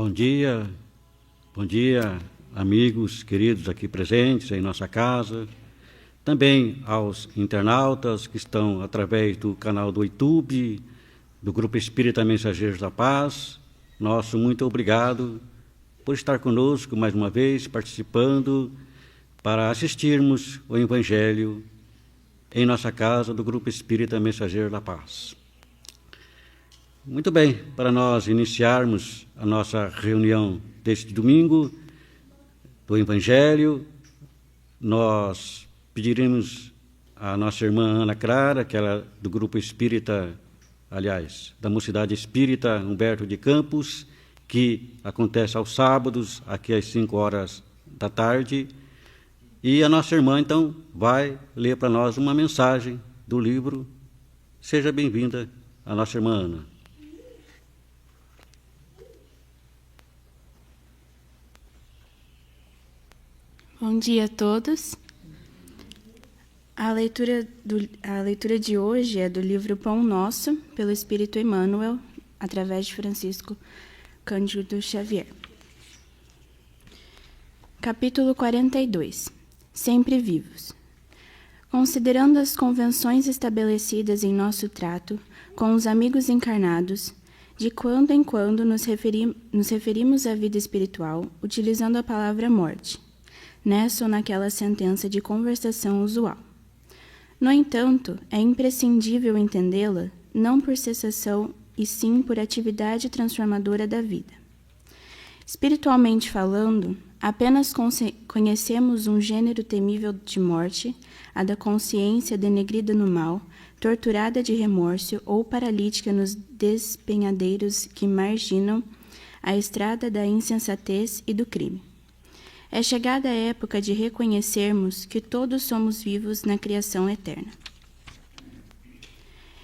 Bom dia, amigos queridos aqui presentes em nossa casa, também aos internautas que estão através do canal do YouTube, do Grupo Espírita Mensageiros da Paz. Nosso muito obrigado por estar conosco mais uma vez, participando para assistirmos o Evangelho em nossa casa do Grupo Espírita Mensageiros da Paz. Muito bem, para nós iniciarmos a nossa reunião deste domingo do Evangelho, nós pediremos à nossa irmã Ana Clara, que ela é do Grupo Espírita, aliás, da Mocidade Espírita Humberto de Campos, que acontece aos sábados, aqui às 5 horas da tarde, e a nossa irmã, então, vai ler para nós uma mensagem do livro. Seja bem-vinda, a nossa irmã Ana. Bom dia a todos. A leitura de hoje é do livro Pão Nosso, pelo Espírito Emmanuel, através de Francisco Cândido Xavier. Capítulo 42. Sempre vivos. Considerando as convenções estabelecidas em nosso trato com os amigos encarnados, de quando em quando nos referimos à vida espiritual, utilizando a palavra morte, nessa ou naquela sentença de conversação usual. No entanto, é imprescindível entendê-la não por cessação, e sim por atividade transformadora da vida. Espiritualmente falando, apenas conhecemos um gênero temível de morte, a da consciência denegrida no mal, torturada de remorso ou paralítica nos despenhadeiros que marginam a estrada da insensatez e do crime. É chegada a época de reconhecermos que todos somos vivos na criação eterna.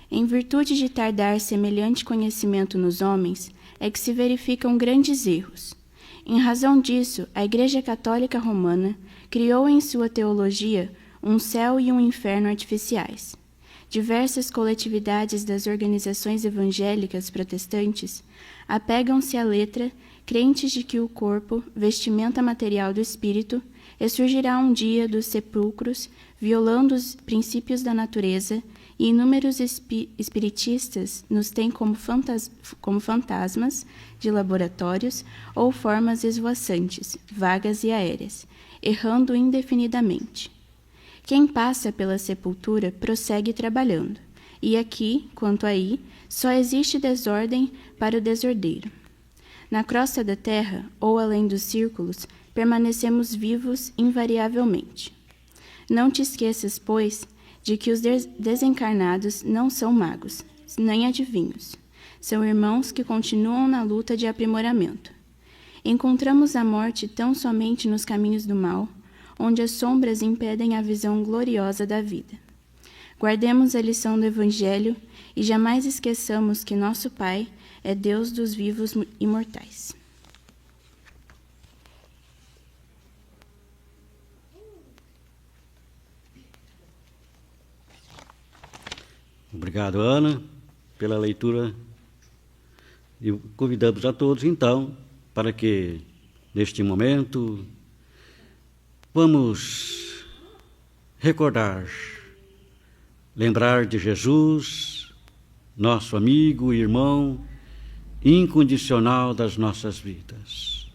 Em virtude de tardar semelhante conhecimento nos homens, é que se verificam grandes erros. Em razão disso, a Igreja Católica Romana criou em sua teologia um céu e um inferno artificiais. Diversas coletividades das organizações evangélicas protestantes apegam-se à letra, crentes de que o corpo, vestimenta material do espírito, ressurgirá um dia dos sepulcros, violando os princípios da natureza, e inúmeros espiritistas nos têm como fantasmas de laboratórios ou formas esvoaçantes, vagas e aéreas, errando indefinidamente. Quem passa pela sepultura prossegue trabalhando, e aqui, quanto aí, só existe desordem para o desordeiro. Na crosta da terra, ou além dos círculos, permanecemos vivos invariavelmente. Não te esqueças, pois, de que os desencarnados não são magos, nem adivinhos. São irmãos que continuam na luta de aprimoramento. Encontramos a morte tão somente nos caminhos do mal, onde as sombras impedem a visão gloriosa da vida. Guardemos a lição do Evangelho e jamais esqueçamos que nosso Pai é Deus dos vivos imortais. Obrigado, Ana, pela leitura. E convidamos a todos, então, para que, neste momento, vamos recordar, lembrar de Jesus, nosso amigo e irmão incondicional das nossas vidas.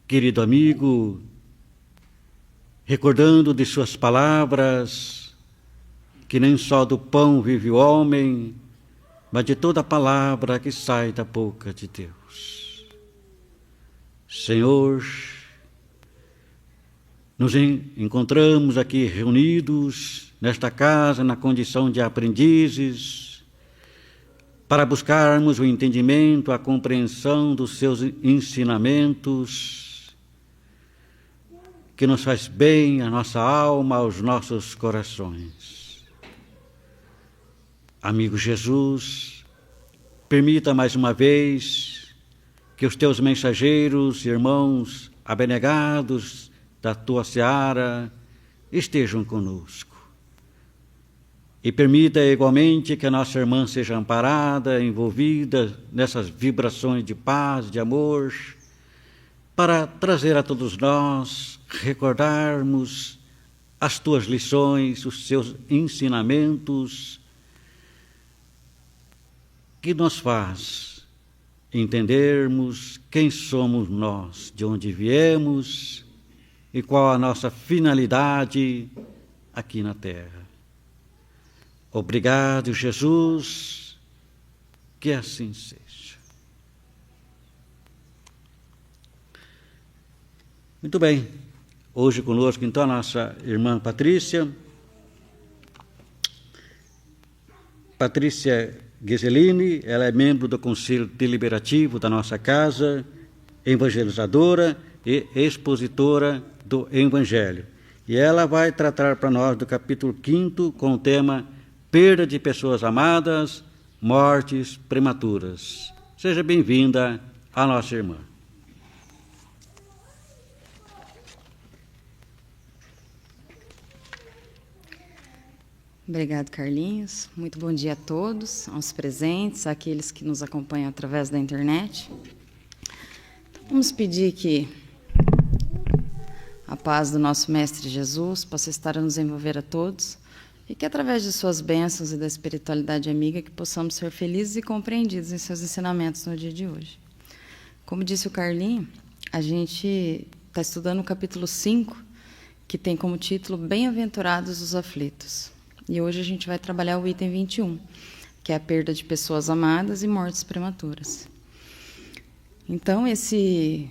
Querido amigo, recordando de suas palavras, que nem só do pão vive o homem, mas de toda palavra que sai da boca de Deus. Senhor, nos encontramos aqui reunidos nesta casa na condição de aprendizes para buscarmos o entendimento, a compreensão dos seus ensinamentos, que nos faz bem à nossa alma, aos nossos corações. Amigo Jesus, permita mais uma vez que os teus mensageiros, irmãos abnegados da tua seara, estejam conosco. e permita igualmente que a nossa irmã seja amparada, envolvida nessas vibrações de paz, de amor, para trazer a todos nós, recordarmos as tuas lições, os seus ensinamentos, que nos faz entendermos quem somos nós, de onde viemos e qual a nossa finalidade aqui na Terra. Obrigado, Jesus, que assim seja. Muito bem, hoje conosco então a nossa irmã Patrícia Ghiseline, ela é membro do Conselho Deliberativo da nossa casa, evangelizadora e expositora do Evangelho. E ela vai tratar para nós do capítulo 5 com o tema Perda de pessoas amadas, mortes prematuras. Seja bem-vinda a nossa irmã. Obrigado, Carlinhos. Muito bom dia a todos, aos presentes, àqueles que nos acompanham através da internet. Então, vamos pedir que a paz do nosso Mestre Jesus possa estar a nos envolver a todos e que, através de suas bênçãos e da espiritualidade amiga, que possamos ser felizes e compreendidos em seus ensinamentos no dia de hoje. Como disse o Carlinho, a gente está estudando o capítulo 5, que tem como título Bem-aventurados os aflitos. E hoje a gente vai trabalhar o item 21, que é a perda de pessoas amadas e mortes prematuras. Então, esse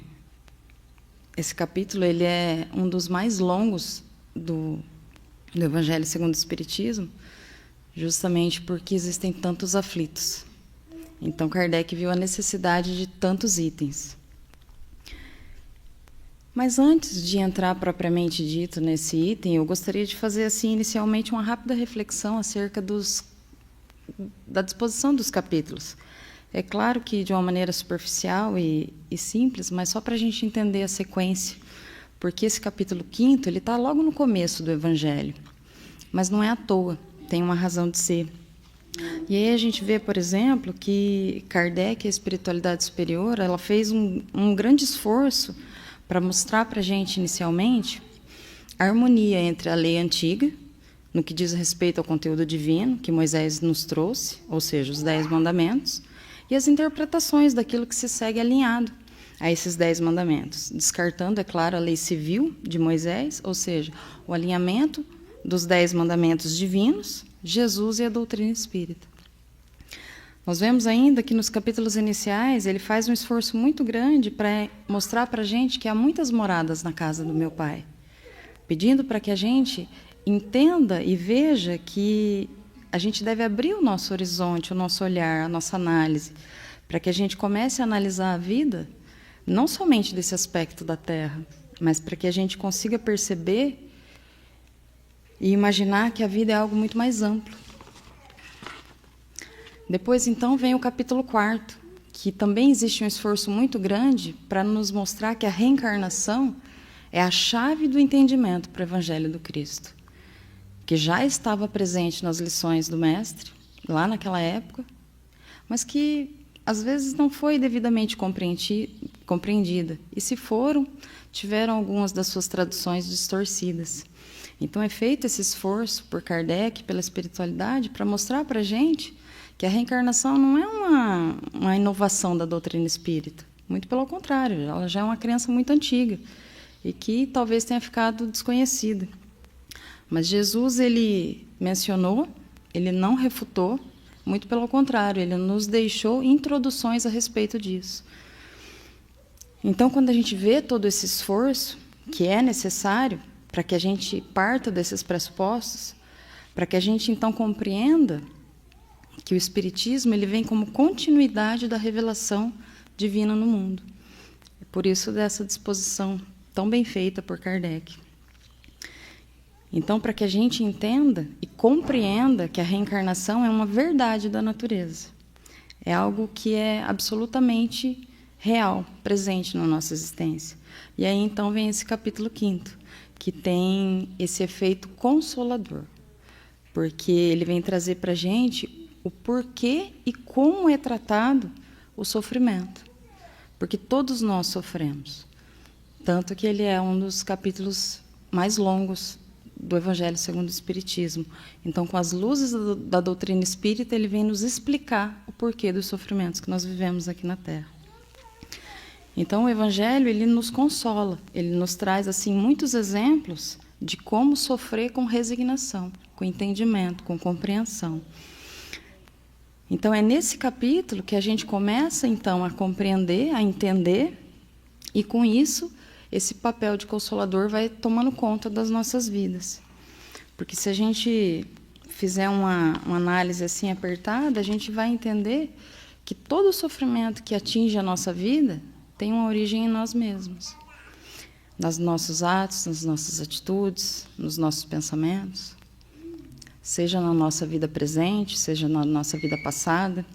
capítulo ele é um dos mais longos do Evangelho segundo o Espiritismo, justamente porque existem tantos aflitos. Então, Kardec viu a necessidade de tantos itens. Mas antes de entrar propriamente dito nesse item, eu gostaria de fazer assim inicialmente uma rápida reflexão acerca da disposição dos capítulos. É claro que de uma maneira superficial e simples, mas só para a gente entender a sequência, porque esse capítulo 5 ele está logo no começo do Evangelho, mas não é à toa, tem uma razão de ser. E aí a gente vê, por exemplo, que Kardec, a espiritualidade superior, ela fez um grande esforço para mostrar para a gente, inicialmente, a harmonia entre a lei antiga, no que diz respeito ao conteúdo divino, que Moisés nos trouxe, ou seja, os 10 mandamentos, e as interpretações daquilo que se segue alinhado a esses 10 mandamentos, descartando, é claro, a lei civil de Moisés, ou seja, o alinhamento dos 10 mandamentos divinos, Jesus e a doutrina espírita. Nós vemos ainda que nos capítulos iniciais ele faz um esforço muito grande para mostrar para a gente que há muitas moradas na casa do meu Pai, pedindo para que a gente entenda e veja que a gente deve abrir o nosso horizonte, o nosso olhar, a nossa análise, para que a gente comece a analisar a vida, não somente desse aspecto da Terra, mas para que a gente consiga perceber e imaginar que a vida é algo muito mais amplo. Depois, então, vem o capítulo 4, que também existe um esforço muito grande para nos mostrar que a reencarnação é a chave do entendimento para o Evangelho do Cristo, que já estava presente nas lições do Mestre, lá naquela época, mas que, às vezes, não foi devidamente compreendida. E, se foram, tiveram algumas das suas traduções distorcidas. Então, é feito esse esforço por Kardec, pela espiritualidade, para mostrar para a gente que a reencarnação não é uma inovação da doutrina espírita. Muito pelo contrário, ela já é uma crença muito antiga e que talvez tenha ficado desconhecida. Mas Jesus, ele mencionou, ele não refutou, muito pelo contrário, ele nos deixou introduções a respeito disso. Então, quando a gente vê todo esse esforço que é necessário para que a gente parta desses pressupostos, para que a gente, então, compreenda que o Espiritismo ele vem como continuidade da revelação divina no mundo. É por isso dessa disposição tão bem feita por Kardec. Então, para que a gente entenda e compreenda que a reencarnação é uma verdade da natureza, é algo que é absolutamente real, presente na nossa existência. E aí, então, vem esse capítulo 5º, que tem esse efeito consolador. porque ele vem trazer para a gente o porquê e como é tratado o sofrimento. Porque todos nós sofremos. Tanto que ele é um dos capítulos mais longos do Evangelho segundo o Espiritismo. Então, com as luzes da doutrina espírita, ele vem nos explicar o porquê dos sofrimentos que nós vivemos aqui na Terra. Então, o Evangelho, ele nos consola, ele nos traz assim muitos exemplos de como sofrer com resignação, com entendimento, com compreensão. Então, é nesse capítulo que a gente começa, então, a compreender, a entender, e, com isso, esse papel de consolador vai tomando conta das nossas vidas. Porque se a gente fizer uma análise assim apertada, a gente vai entender que todo o sofrimento que atinge a nossa vida tem uma origem em nós mesmos. Nos nossos atos, nas nossas atitudes, nos nossos pensamentos. Seja na nossa vida presente, seja na nossa vida passada.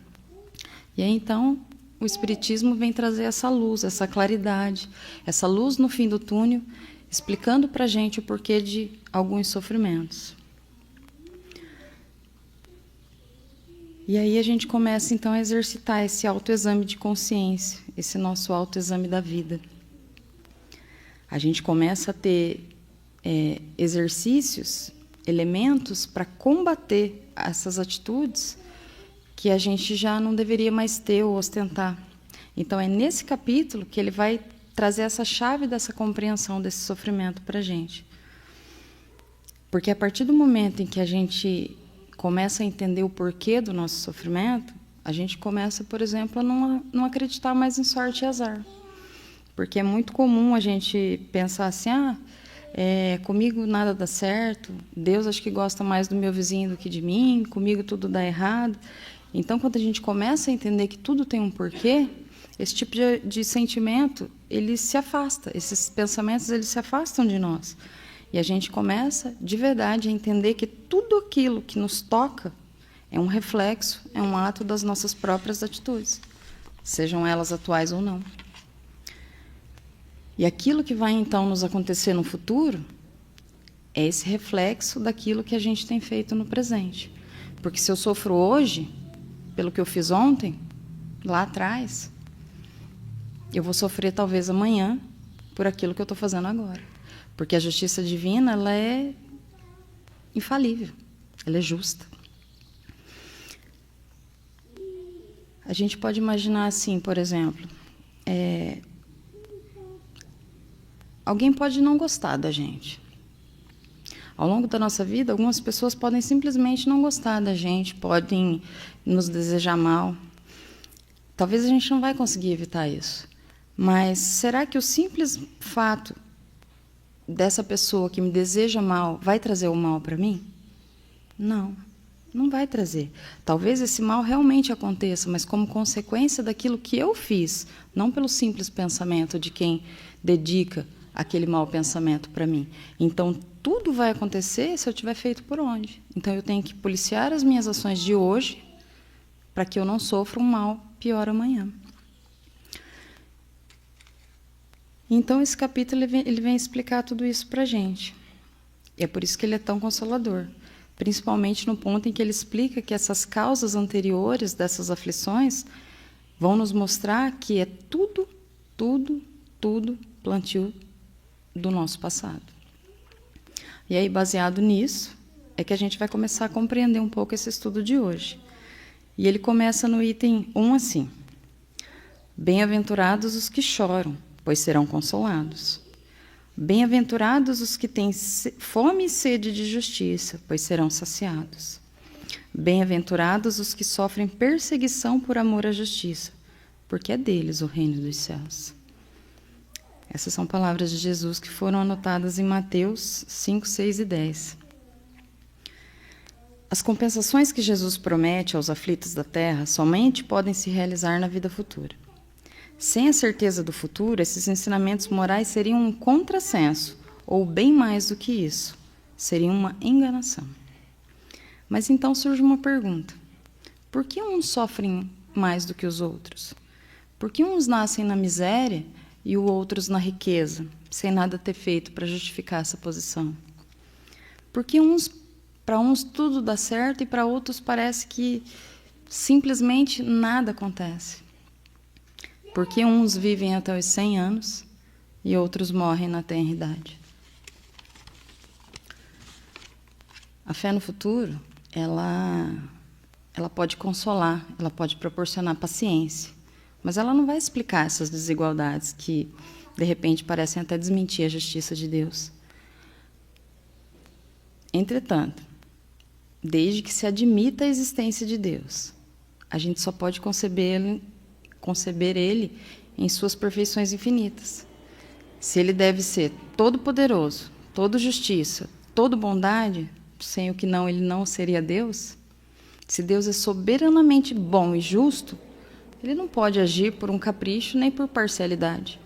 E aí, então, o Espiritismo vem trazer essa luz, essa claridade, essa luz no fim do túnel, explicando para a gente o porquê de alguns sofrimentos. E aí a gente começa, então, a exercitar esse autoexame de consciência, esse nosso autoexame da vida. A gente começa a ter exercícios, elementos para combater essas atitudes que a gente já não deveria mais ter ou ostentar. Então, é nesse capítulo que ele vai trazer essa chave dessa compreensão desse sofrimento para a gente. Porque a partir do momento em que a gente começa a entender o porquê do nosso sofrimento, a gente começa, por exemplo, a não acreditar mais em sorte e azar. Porque é muito comum a gente pensar assim, comigo nada dá certo, Deus acho que gosta mais do meu vizinho do que de mim, comigo tudo dá errado. Então, quando a gente começa a entender que tudo tem um porquê, esse tipo de sentimento, ele se afasta, esses pensamentos eles se afastam de nós. E a gente começa, de verdade, a entender que tudo aquilo que nos toca é um reflexo, é um ato das nossas próprias atitudes, sejam elas atuais ou não. E aquilo que vai, então, nos acontecer no futuro é esse reflexo daquilo que a gente tem feito no presente. Porque se eu sofro hoje, pelo que eu fiz ontem, lá atrás, eu vou sofrer talvez amanhã por aquilo que eu estou fazendo agora. Porque a justiça divina, ela é infalível, ela é justa. A gente pode imaginar assim, por exemplo, alguém pode não gostar da gente. Ao longo da nossa vida, algumas pessoas podem simplesmente não gostar da gente, podem nos desejar mal. Talvez a gente não vai conseguir evitar isso. Mas será que o simples fato dessa pessoa que me deseja mal vai trazer o mal para mim? Não, não vai trazer. Talvez esse mal realmente aconteça, mas como consequência daquilo que eu fiz, não pelo simples pensamento de quem dedica aquele mau pensamento para mim. Então, tudo vai acontecer se eu tiver feito por onde. Então, eu tenho que policiar as minhas ações de hoje para que eu não sofra um mal pior amanhã. Então, esse capítulo ele vem explicar tudo isso para a gente. E é por isso que ele é tão consolador. Principalmente no ponto em que ele explica que essas causas anteriores dessas aflições vão nos mostrar que é tudo plantio do nosso passado. E aí, baseado nisso, é que a gente vai começar a compreender um pouco esse estudo de hoje. E ele começa no item 1 assim: Bem-aventurados os que choram, pois serão consolados. Bem-aventurados os que têm fome e sede de justiça, pois serão saciados. Bem-aventurados os que sofrem perseguição por amor à justiça, porque é deles o reino dos céus. Essas são palavras de Jesus que foram anotadas em Mateus 5, 6 e 10. As compensações que Jesus promete aos aflitos da terra somente podem se realizar na vida futura. Sem a certeza do futuro, esses ensinamentos morais seriam um contrassenso, ou bem mais do que isso, seriam uma enganação. Mas então surge uma pergunta: por que uns sofrem mais do que os outros? Por que uns nascem na miséria e outros na riqueza, sem nada ter feito para justificar essa posição? Por que uns para uns tudo dá certo e para outros parece que simplesmente nada acontece. Porque uns vivem até os 100 anos e outros morrem na tenra idade. A fé no futuro, ela pode consolar, ela pode proporcionar paciência, mas ela não vai explicar essas desigualdades que, de repente, parecem até desmentir a justiça de Deus. Entretanto, desde que se admita a existência de Deus, a gente só pode conceber Ele em suas perfeições infinitas. Se Ele deve ser todo-poderoso, todo justiça, todo bondade, sem o que não, Ele não seria Deus. Se Deus é soberanamente bom e justo, Ele não pode agir por um capricho nem por parcialidade.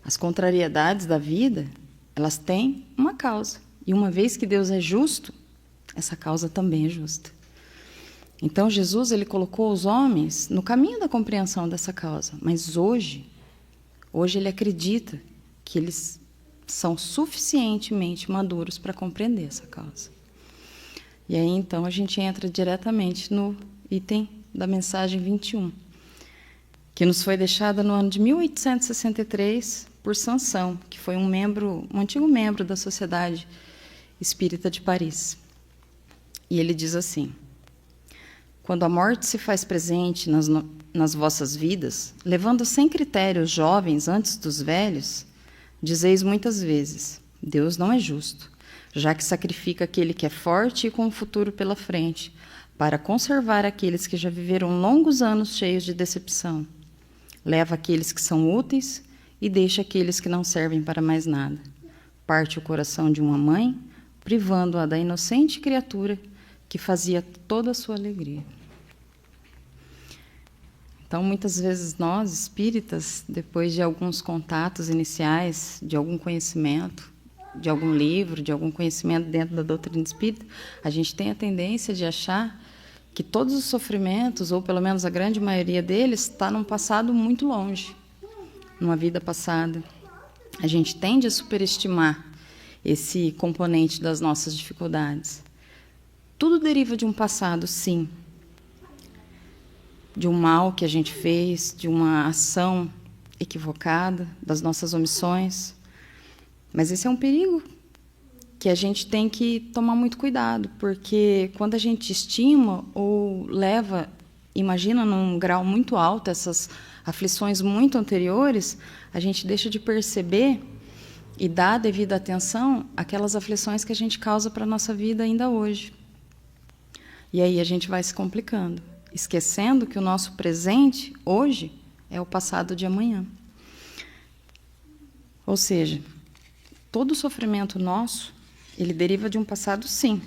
As contrariedades da vida, elas têm uma causa. E uma vez que Deus é justo, essa causa também é justa. Então, Jesus ele colocou os homens no caminho da compreensão dessa causa. Mas hoje Ele acredita que eles são suficientemente maduros para compreender essa causa. E aí, então, a gente entra diretamente no item da mensagem 21, que nos foi deixada no ano de 1863 por Sansão, que foi um antigo membro da Sociedade Espírita de Paris. E ele diz assim: quando a morte se faz presente nas vossas vidas, levando sem critério os jovens antes dos velhos, dizeis muitas vezes: Deus não é justo, já que sacrifica aquele que é forte e com o futuro pela frente, para conservar aqueles que já viveram longos anos cheios de decepção. Leva aqueles que são úteis e deixa aqueles que não servem para mais nada. Parte o coração de uma mãe, privando-a da inocente criatura que fazia toda a sua alegria. Então, muitas vezes nós, espíritas, depois de alguns contatos iniciais, de algum conhecimento, de algum livro, de algum conhecimento dentro da doutrina espírita, a gente tem a tendência de achar que todos os sofrimentos, ou pelo menos a grande maioria deles, está num passado muito longe, numa vida passada. A gente tende a superestimar esse componente das nossas dificuldades. Tudo deriva de um passado, sim. De um mal que a gente fez, de uma ação equivocada, das nossas omissões. Mas esse é um perigo que a gente tem que tomar muito cuidado, porque quando a gente estima ou imagina num grau muito alto essas aflições muito anteriores, a gente deixa de perceber e dar devida atenção àquelas aflições que a gente causa para a nossa vida ainda hoje. E aí a gente vai se complicando, esquecendo que o nosso presente, hoje, é o passado de amanhã. Ou seja, todo o sofrimento nosso, ele deriva de um passado, sim,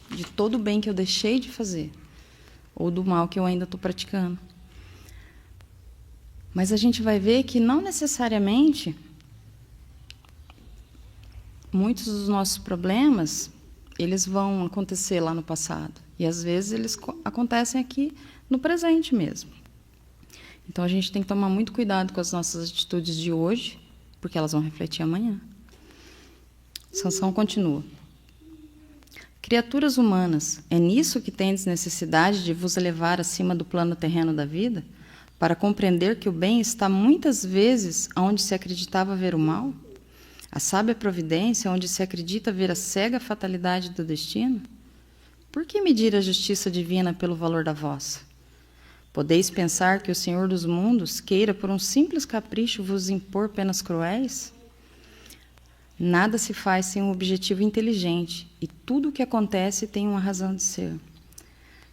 de todo o bem que eu deixei de fazer, ou do mal que eu ainda estou praticando. Mas a gente vai ver que não necessariamente muitos dos nossos problemas, eles vão acontecer lá no passado. E, às vezes, eles acontecem aqui no presente mesmo. Então, a gente tem que tomar muito cuidado com as nossas atitudes de hoje, porque elas vão refletir amanhã. Sansão continua. Criaturas humanas, é nisso que tendes necessidade de vos elevar acima do plano terreno da vida, para compreender que o bem está muitas vezes onde se acreditava ver o mal? A sábia providência onde se acredita ver a cega fatalidade do destino? Por que medir a justiça divina pelo valor da vossa? Podeis pensar que o Senhor dos mundos queira por um simples capricho vos impor penas cruéis? Nada se faz sem um objetivo inteligente, e tudo o que acontece tem uma razão de ser.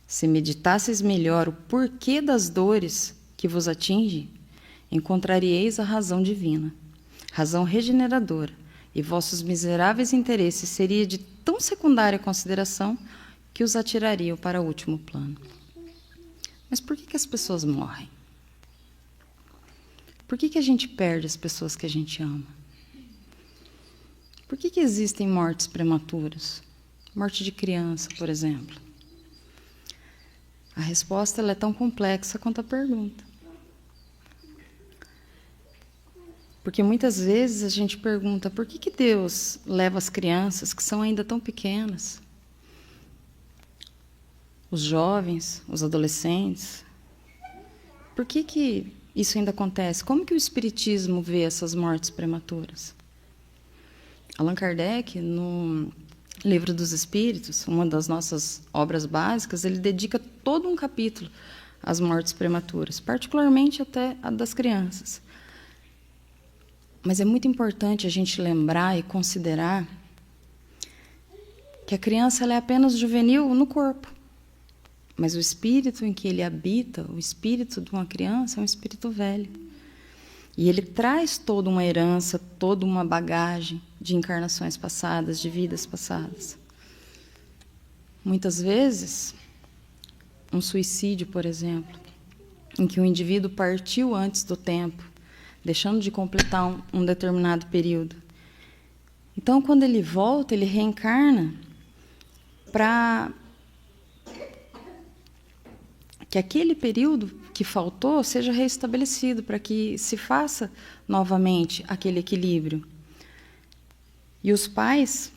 Se meditasseis melhor o porquê das dores que vos atinge, encontraríeis a razão divina, razão regeneradora, e vossos miseráveis interesses seria de tão secundária consideração que os atirariam para o último plano. Mas por que as pessoas morrem? Por que a gente perde as pessoas que a gente ama? Por que existem mortes prematuras? Morte de criança, por exemplo. A resposta ela é tão complexa quanto a pergunta. Porque muitas vezes a gente pergunta por que Deus leva as crianças que são ainda tão pequenas, os jovens, os adolescentes, por que isso ainda acontece? Como que o Espiritismo vê essas mortes prematuras? Allan Kardec, no Livro dos Espíritos, uma das nossas obras básicas, ele dedica todo um capítulo às mortes prematuras, particularmente até a das crianças. Mas é muito importante a gente lembrar e considerar que a criança ela é apenas juvenil no corpo, mas o espírito em que ele habita, o espírito de uma criança, é um espírito velho. E ele traz toda uma herança, toda uma bagagem de encarnações passadas, de vidas passadas. Muitas vezes, um suicídio, por exemplo, em que o indivíduo partiu antes do tempo, deixando de completar um determinado período. Então, quando ele volta, ele reencarna para que aquele período que faltou seja restabelecido, para que se faça novamente aquele equilíbrio. E os pais,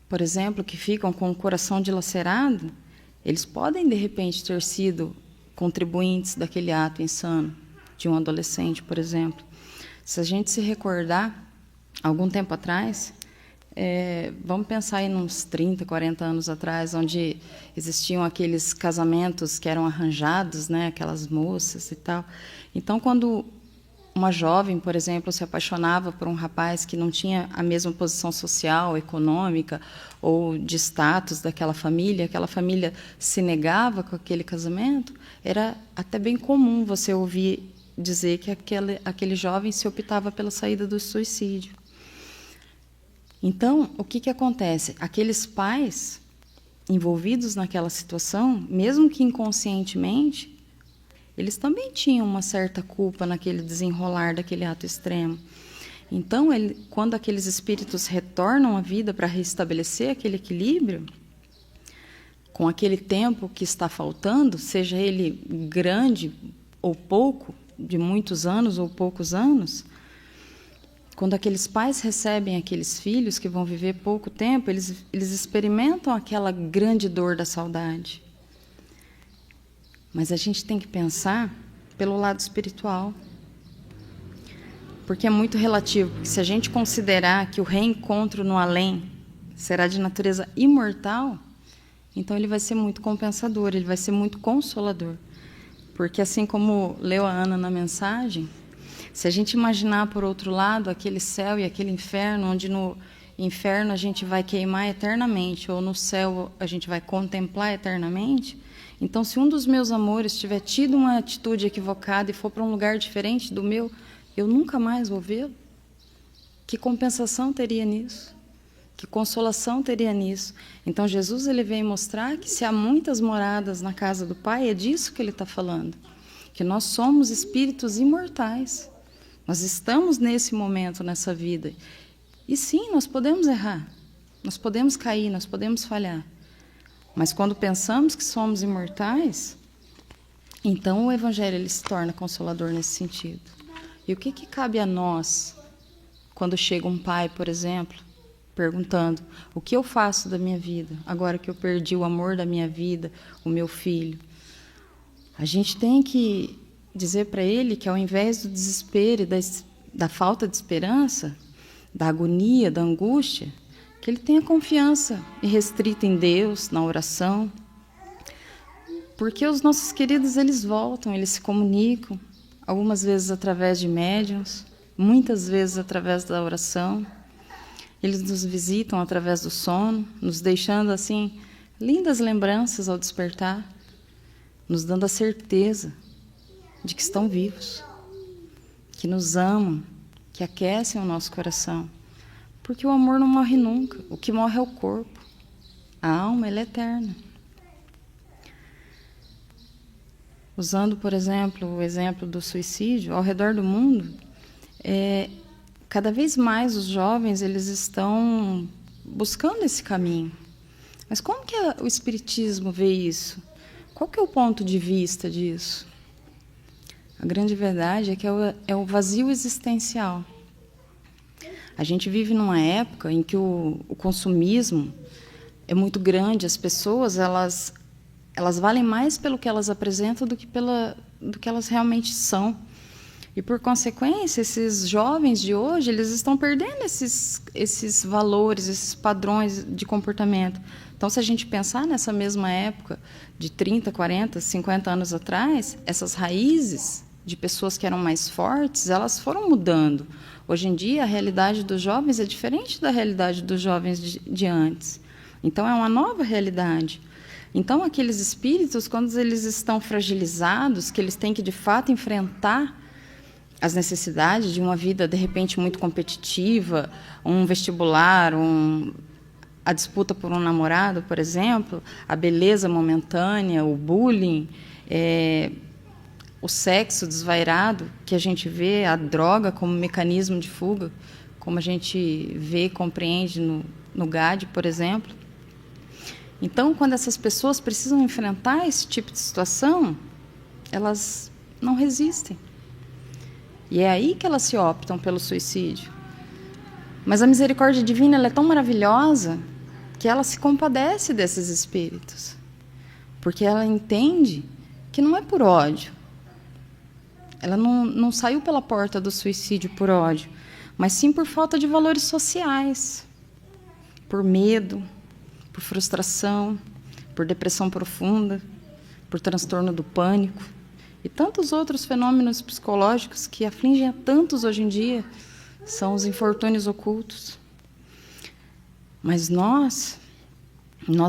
por exemplo, que ficam com o coração dilacerado, eles podem, de repente, ter sido contribuintes daquele ato insano de um adolescente, por exemplo. Se a gente se recordar, algum tempo atrás, vamos pensar aí uns 30, 40 anos atrás, onde existiam aqueles casamentos que eram arranjados, né, aquelas moças e tal. Então, quando uma jovem, por exemplo, se apaixonava por um rapaz que não tinha a mesma posição social, econômica ou de status daquela família, aquela família se negava com aquele casamento, era até bem comum você ouvir dizer que aquele jovem se optava pela saída do suicídio. Então, o que acontece? Aqueles pais envolvidos naquela situação, mesmo que inconscientemente, eles também tinham uma certa culpa naquele desenrolar daquele ato extremo. Então, quando aqueles espíritos retornam à vida para restabelecer aquele equilíbrio, com aquele tempo que está faltando, seja ele grande ou pouco, de muitos anos ou poucos anos, quando aqueles pais recebem aqueles filhos que vão viver pouco tempo, eles experimentam aquela grande dor da saudade. Mas a gente tem que pensar pelo lado espiritual, porque é muito relativo. Porque se a gente considerar que o reencontro no além será de natureza imortal, então ele vai ser muito compensador, ele vai ser muito consolador. Porque, assim como leu a Ana na mensagem, se a gente imaginar, por outro lado, aquele céu e aquele inferno, onde no inferno a gente vai queimar eternamente, ou no céu a gente vai contemplar eternamente, então, se um dos meus amores tiver tido uma atitude equivocada e for para um lugar diferente do meu, eu nunca mais vou vê-lo? Que compensação teria nisso? Que consolação teria nisso? Então, Jesus ele veio mostrar que se há muitas moradas na casa do Pai, é disso que ele está falando. Que nós somos espíritos imortais. Nós estamos nesse momento, nessa vida. E sim, nós podemos errar. Nós podemos cair, nós podemos falhar. Mas quando pensamos que somos imortais, então o Evangelho ele se torna consolador nesse sentido. E o que cabe a nós, quando chega um pai, por exemplo, perguntando: o que eu faço da minha vida, agora que eu perdi o amor da minha vida, o meu filho? A gente tem que dizer para ele que, ao invés do desespero e da falta de esperança, da agonia, da angústia, que ele tenha confiança irrestrita em Deus, na oração. Porque os nossos queridos, eles voltam, eles se comunicam, algumas vezes através de médiuns, muitas vezes através da oração. Eles nos visitam através do sono, nos deixando, assim, lindas lembranças ao despertar, nos dando a certeza de que estão vivos, que nos amam, que aquecem o nosso coração. Porque o amor não morre nunca. O que morre é o corpo. A alma, ela é eterna. Usando, por exemplo, o exemplo do suicídio, ao redor do mundo, cada vez mais os jovens eles estão buscando esse caminho. Mas como que o Espiritismo vê isso? Qual que é o ponto de vista disso? A grande verdade é que é o vazio existencial. A gente vive numa época em que o consumismo é muito grande, as pessoas elas valem mais pelo que elas apresentam do que elas realmente são. E, por consequência, esses jovens de hoje eles estão perdendo esses valores, esses padrões de comportamento. Então, se a gente pensar nessa mesma época, de 30, 40, 50 anos atrás, essas raízes de pessoas que eram mais fortes, elas foram mudando. Hoje em dia, a realidade dos jovens é diferente da realidade dos jovens de antes. Então, é uma nova realidade. Então, aqueles espíritos, quando eles estão fragilizados, que eles têm que, de fato, enfrentar as necessidades de uma vida, de repente, muito competitiva, um vestibular, a disputa por um namorado, por exemplo, a beleza momentânea, o bullying, o sexo desvairado, que a gente vê, a droga como mecanismo de fuga, como a gente vê e compreende no GAD, por exemplo. Então, quando essas pessoas precisam enfrentar esse tipo de situação, elas não resistem. E é aí que elas se optam pelo suicídio. Mas a misericórdia divina ela é tão maravilhosa que ela se compadece desses espíritos. Porque ela entende que não é por ódio. Ela não saiu pela porta do suicídio por ódio, mas sim por falta de valores sociais, por medo, por frustração, por depressão profunda, por transtorno do pânico e tantos outros fenômenos psicológicos que afligem a tantos hoje em dia, são os infortúnios ocultos. Mas nós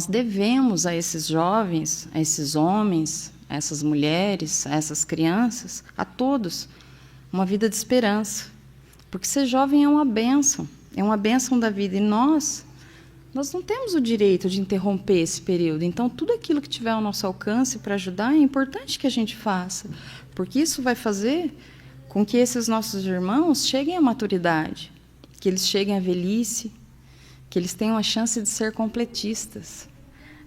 devemos a esses jovens, a esses homens, a essas mulheres, a essas crianças, a todos, uma vida de esperança. Porque ser jovem é uma bênção da vida. E nós não temos o direito de interromper esse período. Então, tudo aquilo que tiver ao nosso alcance para ajudar, é importante que a gente faça, porque isso vai fazer com que esses nossos irmãos cheguem à maturidade, que eles cheguem à velhice, que eles tenham a chance de ser completistas.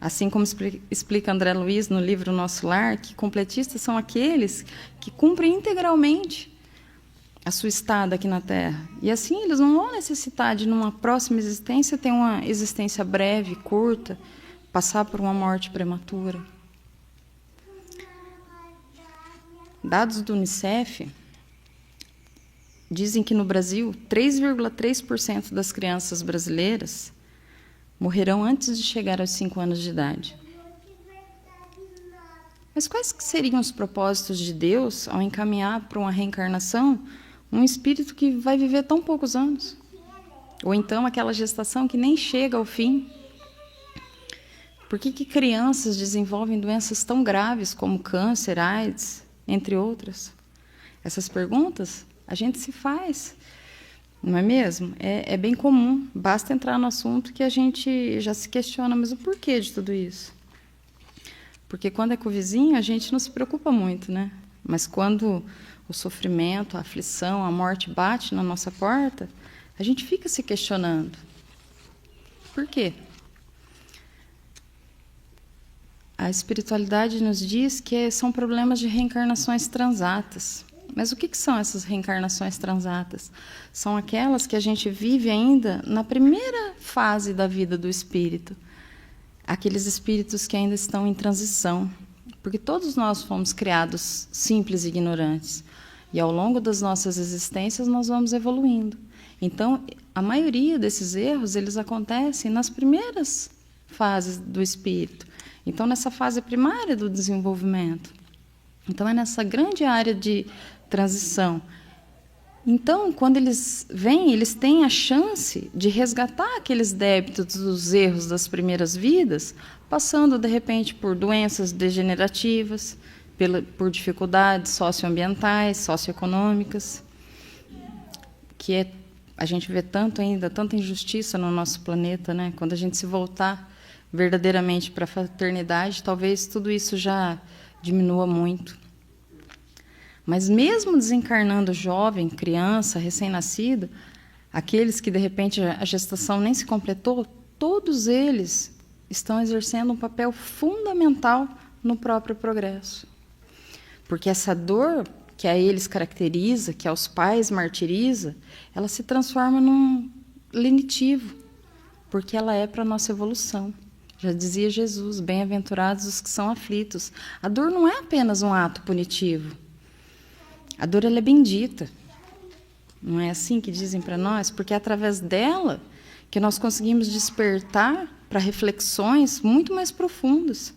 Assim como explica André Luiz no livro Nosso Lar, que completistas são aqueles que cumprem integralmente a sua estada aqui na Terra. E assim eles não vão necessitar de, numa próxima existência, ter uma existência breve, curta, passar por uma morte prematura. Dados do Unicef dizem que no Brasil, 3,3% das crianças brasileiras morrerão antes de chegar aos 5 anos de idade. Mas quais seriam os propósitos de Deus ao encaminhar para uma reencarnação um espírito que vai viver tão poucos anos? Ou então aquela gestação que nem chega ao fim? Por que crianças desenvolvem doenças tão graves como câncer, AIDS, entre outras? Essas perguntas a gente se faz, não é mesmo? É bem comum, basta entrar no assunto que a gente já se questiona, mas o porquê de tudo isso? Porque quando é com o vizinho, a gente não se preocupa muito, né? Mas quando o sofrimento, a aflição, a morte bate na nossa porta, a gente fica se questionando. Por quê? A espiritualidade nos diz que são problemas de reencarnações transatas. Mas o que são essas reencarnações transatas? São aquelas que a gente vive ainda na primeira fase da vida do espírito. Aqueles espíritos que ainda estão em transição. Porque todos nós fomos criados simples e ignorantes. E ao longo das nossas existências nós vamos evoluindo. Então, a maioria desses erros, eles acontecem nas primeiras fases do espírito. Então, nessa fase primária do desenvolvimento. Então, é nessa grande área de transição. Então, quando eles vêm, eles têm a chance de resgatar aqueles débitos dos erros das primeiras vidas, passando, de repente, por doenças degenerativas, por dificuldades socioambientais, socioeconômicas, que a gente vê tanto ainda, tanta injustiça no nosso planeta, né? Quando a gente se voltar verdadeiramente para a fraternidade, talvez tudo isso já diminua muito. Mas mesmo desencarnando jovem, criança, recém-nascido, aqueles que, de repente, a gestação nem se completou, todos eles estão exercendo um papel fundamental no próprio progresso. Porque essa dor que a eles caracteriza, que aos pais martiriza, ela se transforma num lenitivo, porque ela é para a nossa evolução. Já dizia Jesus, bem-aventurados os que são aflitos. A dor não é apenas um ato punitivo. A dor ela é bendita. Não é assim que dizem para nós? Porque é através dela que nós conseguimos despertar para reflexões muito mais profundas.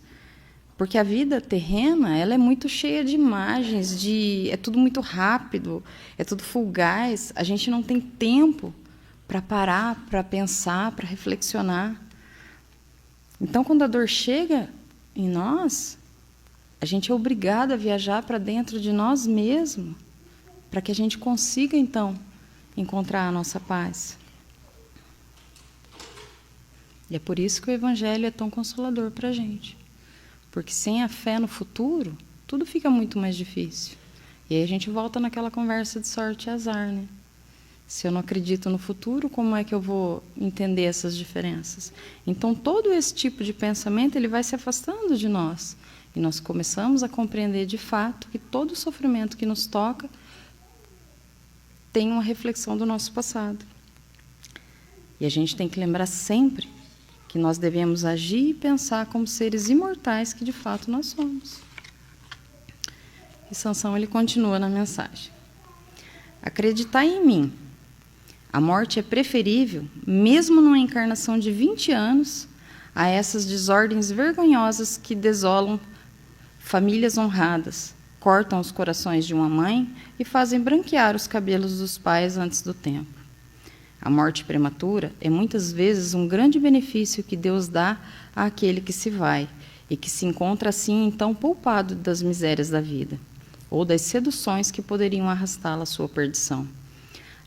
Porque a vida terrena ela é muito cheia de imagens, é tudo muito rápido, é tudo fugaz. A gente não tem tempo para parar, para pensar, para reflexionar. Então, quando a dor chega em nós, a gente é obrigado a viajar para dentro de nós mesmos, para que a gente consiga, então, encontrar a nossa paz. E é por isso que o Evangelho é tão consolador para a gente. Porque sem a fé no futuro, tudo fica muito mais difícil. E aí a gente volta naquela conversa de sorte e azar, né? Se eu não acredito no futuro, como é que eu vou entender essas diferenças? Então, todo esse tipo de pensamento ele vai se afastando de nós. E nós começamos a compreender de fato que todo sofrimento que nos toca tem uma reflexão do nosso passado. E a gente tem que lembrar sempre que nós devemos agir e pensar como seres imortais que de fato nós somos. E Sansão ele continua na mensagem. Acreditar em mim. A morte é preferível, mesmo numa encarnação de 20 anos, a essas desordens vergonhosas que desolam famílias honradas, cortam os corações de uma mãe e fazem branquear os cabelos dos pais antes do tempo. A morte prematura é muitas vezes um grande benefício que Deus dá àquele que se vai e que se encontra assim então poupado das misérias da vida ou das seduções que poderiam arrastá-la à sua perdição.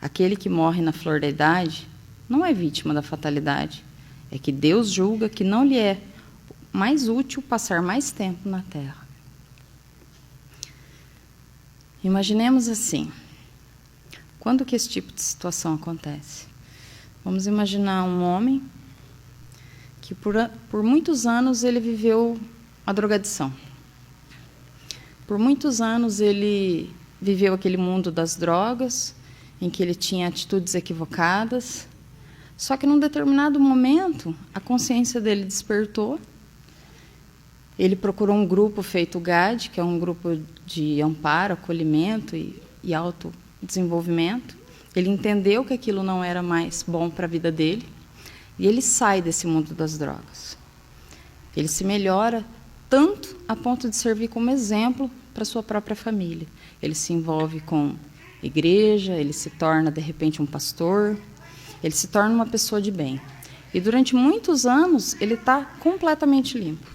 Aquele que morre na flor da idade não é vítima da fatalidade. É que Deus julga que não lhe é mais útil passar mais tempo na terra. Imaginemos assim. Quando que esse tipo de situação acontece? Vamos imaginar um homem que por muitos anos ele viveu a drogadição. Por muitos anos ele viveu aquele mundo das drogas, em que ele tinha atitudes equivocadas. Só que num determinado momento, a consciência dele despertou. Ele procurou um grupo feito GAD, que é um grupo de amparo, acolhimento e autodesenvolvimento. Ele entendeu que aquilo não era mais bom para a vida dele e ele sai desse mundo das drogas. Ele se melhora tanto a ponto de servir como exemplo para sua própria família. Ele se envolve com igreja, ele se torna, de repente, um pastor, ele se torna uma pessoa de bem. E durante muitos anos, ele está completamente limpo.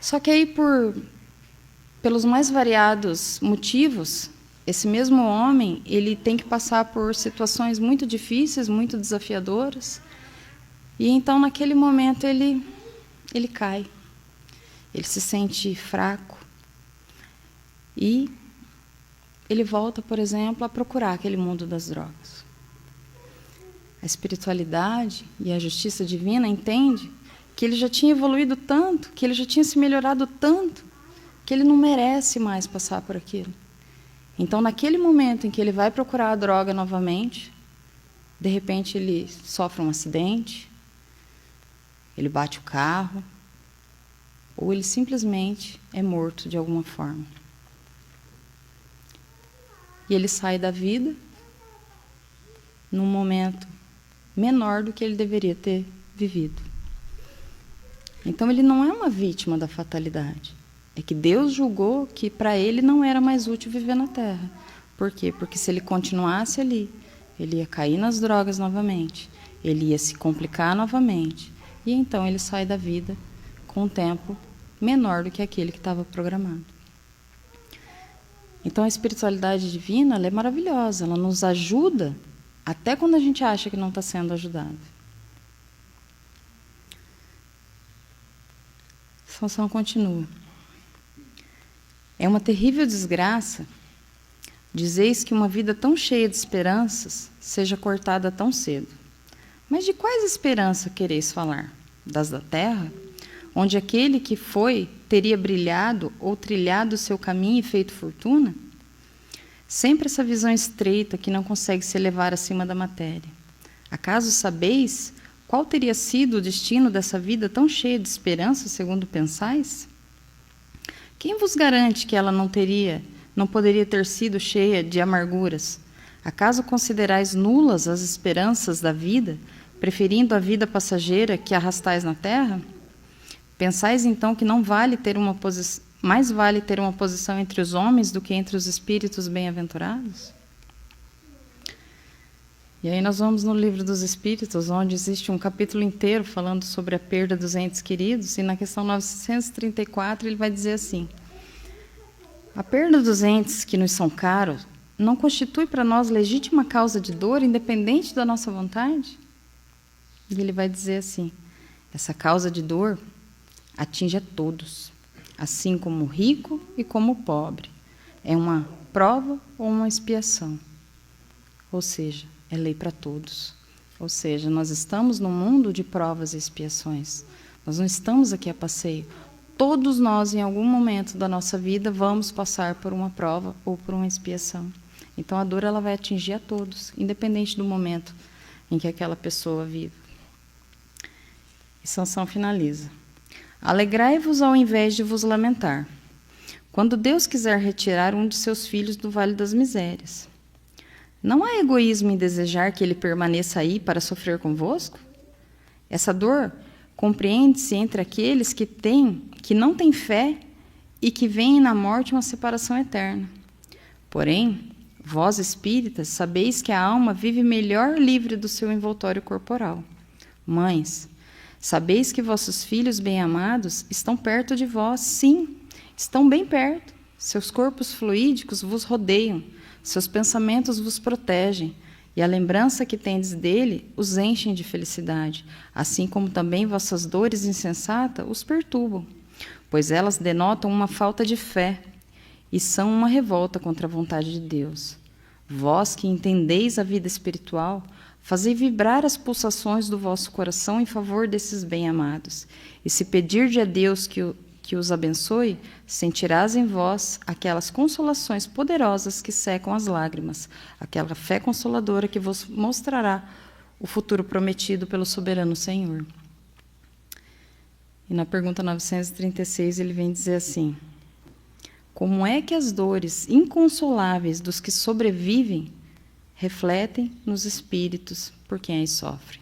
Só que aí, pelos mais variados motivos, esse mesmo homem ele tem que passar por situações muito difíceis, muito desafiadoras, e então, naquele momento, ele cai. Ele se sente fraco. E ele volta, por exemplo, a procurar aquele mundo das drogas. A espiritualidade e a justiça divina entende que ele já tinha evoluído tanto, que ele já tinha se melhorado tanto, que ele não merece mais passar por aquilo. Então, naquele momento em que ele vai procurar a droga novamente, de repente ele sofre um acidente, ele bate o carro, ou ele simplesmente é morto de alguma forma. E ele sai da vida num momento menor do que ele deveria ter vivido. Então, ele não é uma vítima da fatalidade. É que Deus julgou que para ele não era mais útil viver na Terra. Por quê? Porque se ele continuasse ali, ele ia cair nas drogas novamente, ele ia se complicar novamente, e então ele sai da vida com um tempo menor do que aquele que estava programado. Então, a espiritualidade divina ela é maravilhosa, ela nos ajuda até quando a gente acha que não está sendo ajudado. Sansão continua. É uma terrível desgraça dizeis que uma vida tão cheia de esperanças seja cortada tão cedo. Mas de quais esperanças quereis falar? Das da terra, onde aquele que foi teria brilhado ou trilhado o seu caminho e feito fortuna? Sempre essa visão estreita que não consegue se elevar acima da matéria. Acaso sabeis qual teria sido o destino dessa vida tão cheia de esperança, segundo pensais? Quem vos garante que ela não poderia ter sido cheia de amarguras? Acaso considerais nulas as esperanças da vida, preferindo a vida passageira que arrastais na terra? Pensais então que não vale ter mais vale ter uma posição entre os homens do que entre os espíritos bem-aventurados? E aí nós vamos no Livro dos Espíritos, onde existe um capítulo inteiro falando sobre a perda dos entes queridos, e na questão 934 ele vai dizer assim: a perda dos entes que nos são caros não constitui para nós legítima causa de dor, independente da nossa vontade? E ele vai dizer assim: essa causa de dor atinge a todos, assim como o rico e como o pobre. É uma prova ou uma expiação. Ou seja, é lei para todos. Ou seja, nós estamos num mundo de provas e expiações. Nós não estamos aqui a passeio. Todos nós, em algum momento da nossa vida, vamos passar por uma prova ou por uma expiação. Então, a dor ela vai atingir a todos, independente do momento em que aquela pessoa vive. E Sansão finaliza: alegrai-vos ao invés de vos lamentar, quando Deus quiser retirar um de seus filhos do vale das misérias. Não há egoísmo em desejar que ele permaneça aí para sofrer convosco? Essa dor compreende-se entre aqueles que não têm fé e que veem na morte uma separação eterna. Porém, vós espíritas sabeis que a alma vive melhor livre do seu envoltório corporal. Mães, sabeis que vossos filhos bem-amados estão perto de vós, sim, estão bem perto. Seus corpos fluídicos vos rodeiam, seus pensamentos vos protegem, e a lembrança que tendes dele os enchem de felicidade, assim como também vossas dores insensatas os perturbam, pois elas denotam uma falta de fé e são uma revolta contra a vontade de Deus. Vós que entendeis a vida espiritual, fazei vibrar as pulsações do vosso coração em favor desses bem-amados, e se pedirdes a Deus que os abençoe, sentirás em vós aquelas consolações poderosas que secam as lágrimas, aquela fé consoladora que vos mostrará o futuro prometido pelo soberano Senhor. E na pergunta 936 ele vem dizer assim: como é que as dores inconsoláveis dos que sobrevivem refletem nos espíritos por quem as sofrem?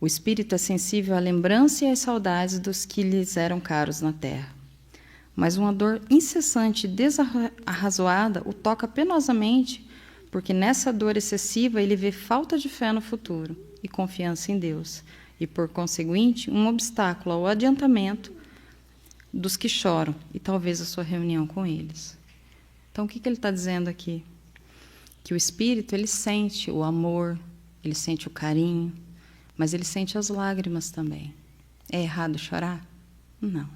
O espírito é sensível à lembrança e às saudades dos que lhes eram caros na terra. Mas uma dor incessante e desarrazoada o toca penosamente, porque nessa dor excessiva ele vê falta de fé no futuro e confiança em Deus, e, por conseguinte, um obstáculo ao adiantamento dos que choram e talvez a sua reunião com eles. Então, o que ele está dizendo aqui? Que o espírito ele sente o amor, ele sente o carinho, mas ele sente as lágrimas também. É errado chorar? Não.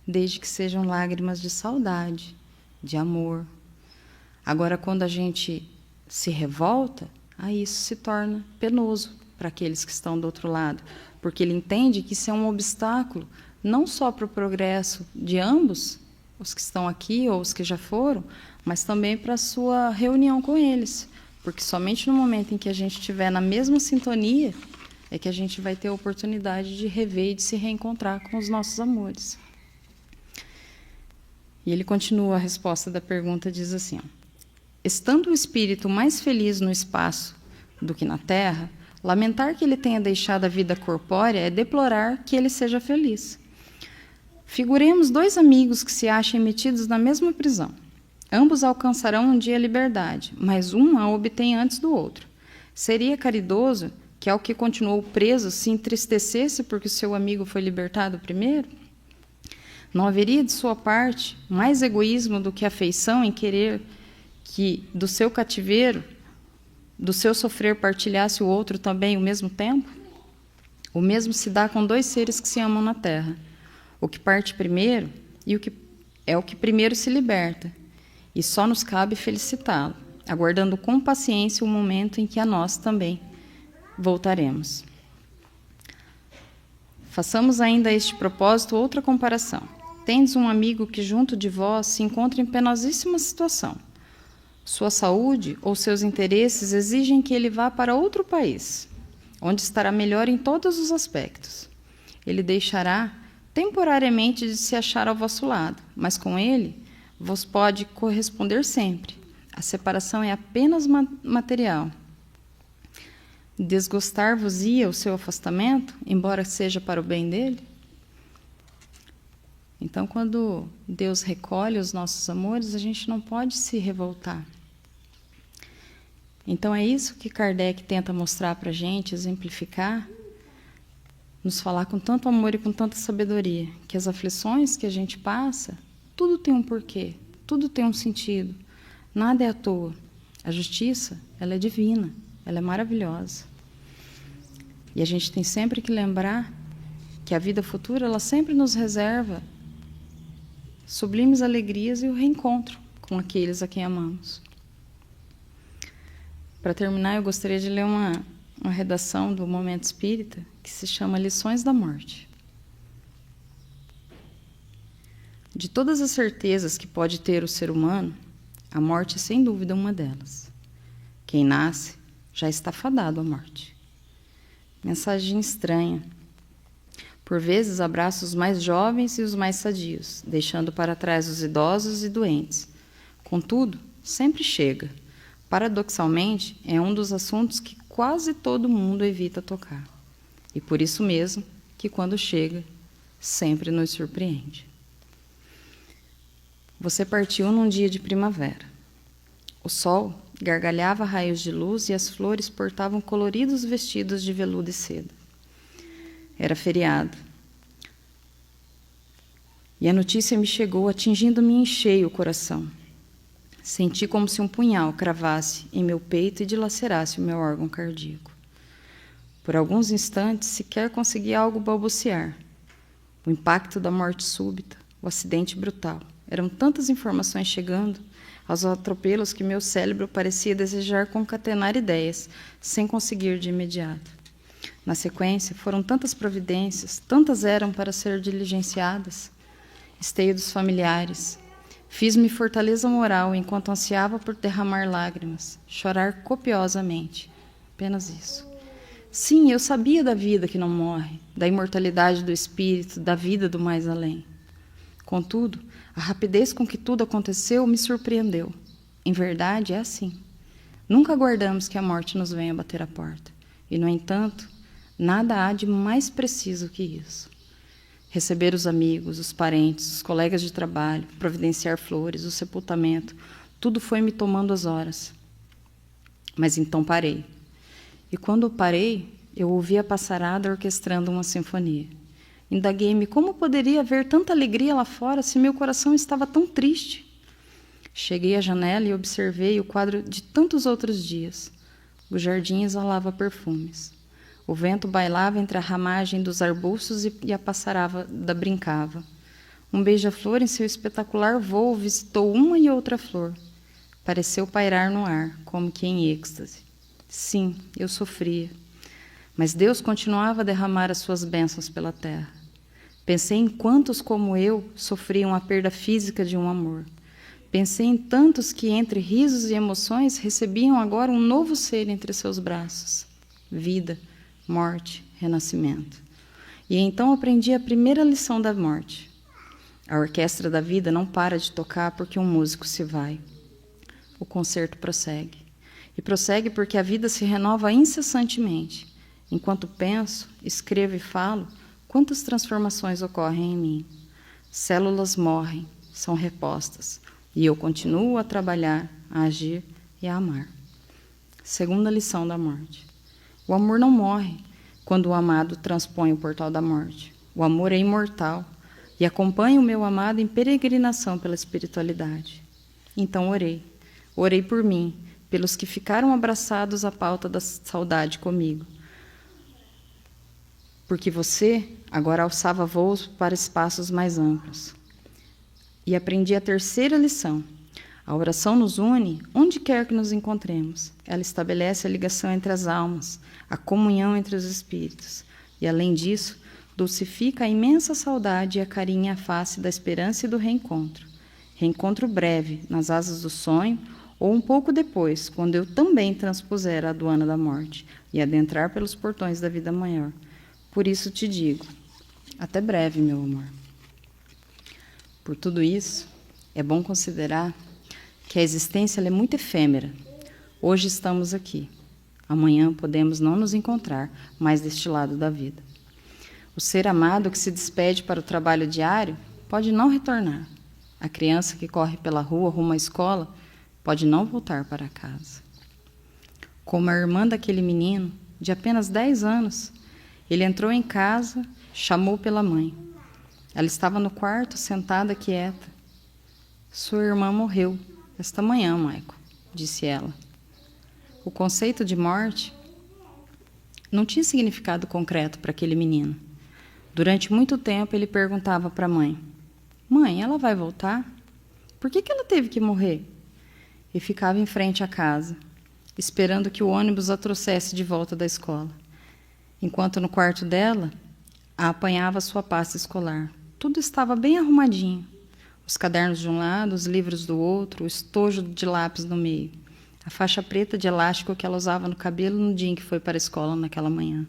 Desde que sejam lágrimas de saudade, de amor. Agora, quando a gente se revolta, aí isso se torna penoso para aqueles que estão do outro lado, porque ele entende que isso é um obstáculo não só para o progresso de ambos, os que estão aqui ou os que já foram, mas também para a sua reunião com eles, porque somente no momento em que a gente estiver na mesma sintonia é que a gente vai ter a oportunidade de rever e de se reencontrar com os nossos amores. E ele continua a resposta da pergunta, diz assim: estando o espírito mais feliz no espaço do que na terra, lamentar que ele tenha deixado a vida corpórea é deplorar que ele seja feliz. Figuremos dois amigos que se achem metidos na mesma prisão. Ambos alcançarão um dia a liberdade, mas um a obtém antes do outro. Seria caridoso que ao que continuou preso se entristecesse porque o seu amigo foi libertado primeiro? Não haveria de sua parte mais egoísmo do que afeição em querer que do seu cativeiro, do seu sofrer, partilhasse o outro também ao mesmo tempo? O mesmo se dá com dois seres que se amam na terra. O que parte primeiro e o que primeiro se liberta, e só nos cabe felicitá-lo, aguardando com paciência o momento em que a nós também voltaremos. Façamos ainda a este propósito outra comparação. Tendes um amigo que junto de vós se encontra em penosíssima situação. Sua saúde ou seus interesses exigem que ele vá para outro país, onde estará melhor em todos os aspectos. Ele deixará temporariamente de se achar ao vosso lado, mas com ele vos pode corresponder sempre. A separação é apenas material. Desgostar-vos-ia o seu afastamento, embora seja para o bem dele? Então, quando Deus recolhe os nossos amores, a gente não pode se revoltar. Então, é isso que Kardec tenta mostrar para a gente, exemplificar, nos falar com tanto amor e com tanta sabedoria, que as aflições que a gente passa, tudo tem um porquê, tudo tem um sentido, nada é à toa. A justiça, ela é divina, ela é maravilhosa. E a gente tem sempre que lembrar que a vida futura, ela sempre nos reserva sublimes alegrias e o reencontro com aqueles a quem amamos. Para terminar, eu gostaria de ler uma redação do Momento Espírita que se chama Lições da Morte. De todas as certezas que pode ter o ser humano, a morte é sem dúvida uma delas. Quem nasce já está fadado à morte. Mensagem estranha. Por vezes abraça os mais jovens e os mais sadios, deixando para trás os idosos e doentes. Contudo, sempre chega. Paradoxalmente, é um dos assuntos que quase todo mundo evita tocar. E por isso mesmo que, quando chega, sempre nos surpreende. Você partiu num dia de primavera. O sol gargalhava raios de luz e as flores portavam coloridos vestidos de veludo e seda. Era feriado. E a notícia me chegou, atingindo-me em cheio o coração. Senti como se um punhal cravasse em meu peito e dilacerasse o meu órgão cardíaco. Por alguns instantes, sequer consegui algo balbuciar. O impacto da morte súbita, o acidente brutal. Eram tantas informações chegando aos atropelos que meu cérebro parecia desejar concatenar ideias, sem conseguir de imediato. Na sequência, foram tantas providências, tantas eram para ser diligenciadas. Esteio dos familiares. Fiz-me fortaleza moral enquanto ansiava por derramar lágrimas, chorar copiosamente. Apenas isso. Sim, eu sabia da vida que não morre, da imortalidade do espírito, da vida do mais além. Contudo, a rapidez com que tudo aconteceu me surpreendeu. Em verdade, é assim. Nunca aguardamos que a morte nos venha bater à porta. E, no entanto, nada há de mais preciso que isso. Receber os amigos, os parentes, os colegas de trabalho, providenciar flores, o sepultamento, tudo foi me tomando as horas. Mas então parei. E quando parei, eu ouvi a passarada orquestrando uma sinfonia. Indaguei-me como poderia haver tanta alegria lá fora se meu coração estava tão triste. Cheguei à janela e observei o quadro de tantos outros dias. O jardim exalava perfumes. O vento bailava entre a ramagem dos arbustos e a passarada brincava. Um beija-flor em seu espetacular voo visitou uma e outra flor. Pareceu pairar no ar, como que em êxtase. Sim, eu sofria. Mas Deus continuava a derramar as suas bênçãos pela terra. Pensei em quantos como eu sofriam a perda física de um amor. Pensei em tantos que, entre risos e emoções, recebiam agora um novo ser entre seus braços. Vida, morte, renascimento. E então aprendi a primeira lição da morte. A orquestra da vida não para de tocar porque um músico se vai. O concerto prossegue. E prossegue porque a vida se renova incessantemente. Enquanto penso, escrevo e falo, quantas transformações ocorrem em mim. Células morrem, são repostas. E eu continuo a trabalhar, a agir e a amar. Segunda lição da morte. O amor não morre quando o amado transpõe o portal da morte. O amor é imortal e acompanha o meu amado em peregrinação pela espiritualidade. Então orei. Orei por mim, pelos que ficaram abraçados à pauta da saudade comigo. Porque você agora alçava voos para espaços mais amplos. E aprendi a terceira lição. A oração nos une onde quer que nos encontremos. Ela estabelece a ligação entre as almas, a comunhão entre os espíritos. E, além disso, dulcifica a imensa saudade e acarinha a face da esperança e do reencontro. Reencontro breve, nas asas do sonho, ou um pouco depois, quando eu também transpuser a aduana da morte e adentrar pelos portões da vida maior. Por isso te digo, até breve, meu amor. Por tudo isso, é bom considerar que a existência ela é muito efêmera. Hoje estamos aqui. Amanhã podemos não nos encontrar mais deste lado da vida. O ser amado que se despede para o trabalho diário pode não retornar. A criança que corre pela rua rumo à escola pode não voltar para casa. Como a irmã daquele menino, de apenas 10 anos, ele entrou em casa, chamou pela mãe. Ela estava no quarto, sentada, quieta. Sua irmã morreu esta manhã, Michael, disse ela. O conceito de morte não tinha significado concreto para aquele menino. Durante muito tempo, ele perguntava para a mãe: Mãe, ela vai voltar? Por que ela teve que morrer? E ficava em frente à casa, esperando que o ônibus a trouxesse de volta da escola. Enquanto no quarto dela, a apanhava sua pasta escolar. Tudo estava bem arrumadinho. Os cadernos de um lado, os livros do outro, o estojo de lápis no meio. A faixa preta de elástico que ela usava no cabelo no dia em que foi para a escola naquela manhã.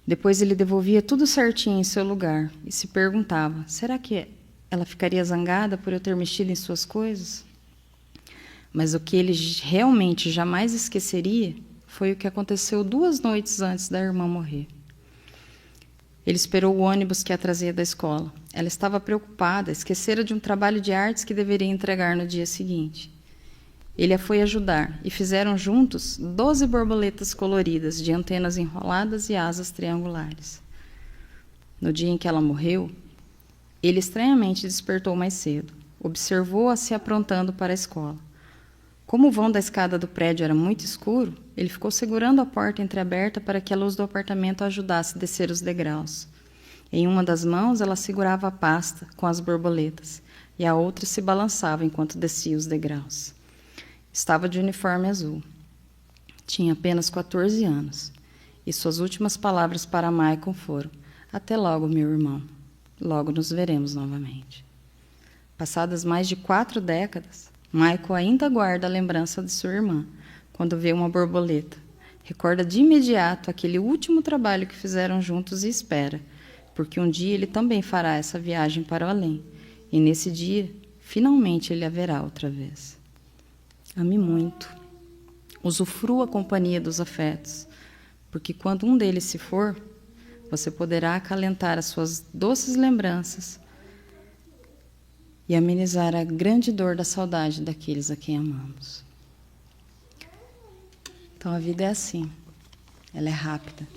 Depois ele devolvia tudo certinho em seu lugar e se perguntava: será que ela ficaria zangada por eu ter mexido em suas coisas? Mas o que ele realmente jamais esqueceria foi o que aconteceu 2 noites antes da irmã morrer. Ele esperou o ônibus que a trazia da escola. Ela estava preocupada, esquecera de um trabalho de artes que deveria entregar no dia seguinte. Ele a foi ajudar e fizeram juntos 12 borboletas coloridas de antenas enroladas e asas triangulares. No dia em que ela morreu, ele estranhamente despertou mais cedo. Observou-a se aprontando para a escola. Como o vão da escada do prédio era muito escuro, ele ficou segurando a porta entreaberta para que a luz do apartamento a ajudasse a descer os degraus. Em uma das mãos, ela segurava a pasta com as borboletas e a outra se balançava enquanto descia os degraus. Estava de uniforme azul. Tinha apenas 14 anos. E suas últimas palavras para Michael foram: até logo, meu irmão. Logo nos veremos novamente. Passadas mais de 4 décadas, Michael ainda guarda a lembrança de sua irmã, quando vê uma borboleta. Recorda de imediato aquele último trabalho que fizeram juntos e espera, porque um dia ele também fará essa viagem para o além. E nesse dia, finalmente ele a verá outra vez. Ame muito. Usufrua a companhia dos afetos, porque quando um deles se for, você poderá acalentar as suas doces lembranças e amenizar a grande dor da saudade daqueles a quem amamos. Então a vida é assim, ela é rápida,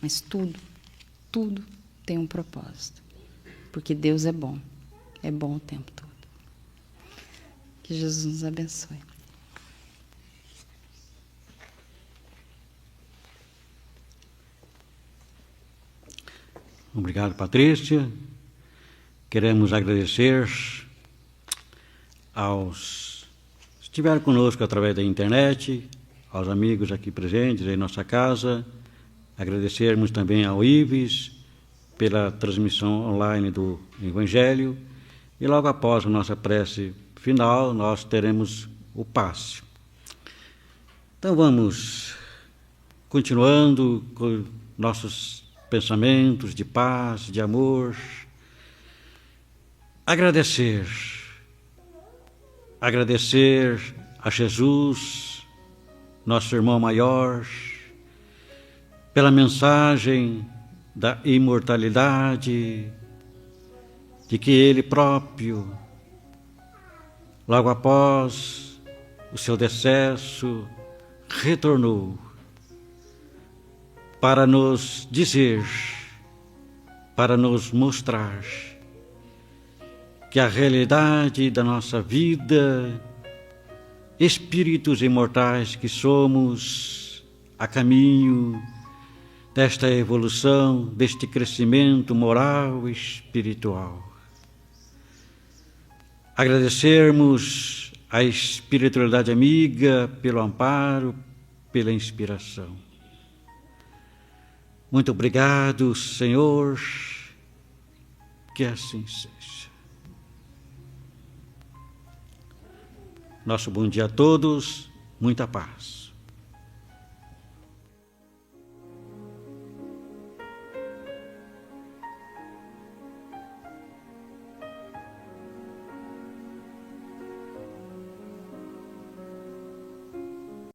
mas tudo tem um propósito, porque Deus é bom o tempo todo. Que Jesus nos abençoe. Obrigado, Patrícia. Queremos agradecer aos que estiveram conosco através da internet, aos amigos aqui presentes em nossa casa. Agradecermos também ao Ives pela transmissão online do Evangelho. E logo após a nossa prece final, nós teremos o passe. Então vamos continuando com nossos pensamentos de paz, de amor. Agradecer a Jesus, nosso irmão maior, pela mensagem da imortalidade, de que Ele próprio, logo após o seu decesso, retornou para nos dizer, para nos mostrar que a realidade da nossa vida, espíritos imortais que somos, a caminho desta evolução, deste crescimento moral e espiritual. Agradecermos à espiritualidade amiga pelo amparo, pela inspiração. Muito obrigado, Senhor, que assim seja. Nosso bom dia a todos, muita paz.